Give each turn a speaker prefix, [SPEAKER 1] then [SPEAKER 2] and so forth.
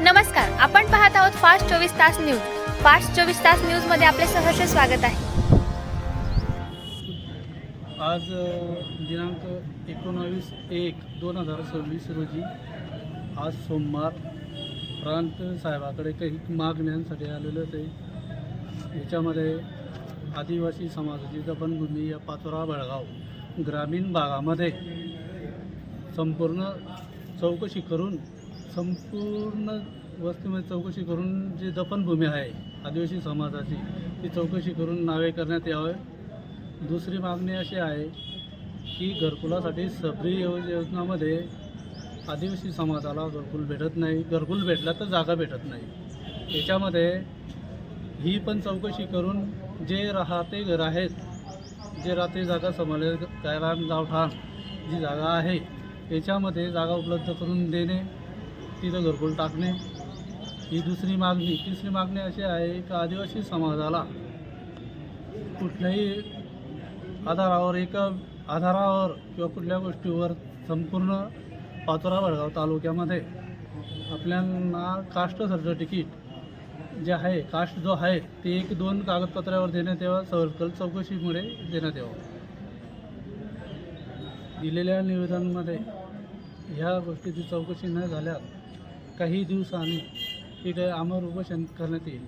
[SPEAKER 1] नमस्कार, आपण पाहत आहोत फास्ट 24 तास न्यूज. फास्ट 24 तास न्यूज मध्ये आपले सहर्ष स्वागत आहे.
[SPEAKER 2] आज दिनांक 19/1/2026 रोजी आज सोमवार प्रांत साहेबाकडे काही मागण्यांसाठी आलेलं आहे. याच्यामध्ये आदिवासी समाजाची दफनभूमी या पाचोरा बेळगाव ग्रामीण भागामध्ये संपूर्ण चौकशी करून संपूर्ण वस्तीमध्ये चौकशी करून जी दफनभूमी आहे आदिवासी समाजाची ती चौकशी करून नावे करण्यात यावे. दुसरी मागणी अशी आहे की घरकुलासाठी सबरी योजनामध्ये आदिवासी समाजाला घरकुल भेटत नाही, घरकुल भेटला तर जागा भेटत नाही. याच्यामध्ये ही पण चौकशी करून जे राहते घर आहेत, जे राहते जागा समाले गायरान गावठाण जी जागा आहे याच्यामध्ये जागा उपलब्ध करून देणे, तिथं घरकुल टाकणे ही दुसरी मागणी. तिसरी मागणी अशी आहे की आदिवासी समाजाला कुठल्याही आधारावर किंवा कुठल्या गोष्टीवर संपूर्ण पाचोरा बेळगाव तालुक्यामध्ये आपल्याला कास्ट सर्टिफिकेट जे आहे, कास्ट जो आहे ते 1-2 कागदपत्रावर देण्यात यावं, सर्कल चौकशीमुळे देण्यात यावं. दिलेल्या निवेदनामध्ये ह्या गोष्टीची चौकशी न झाल्यास काही दिवसांनी ठीक आहे आमरण उपोषण करण्यात येईल.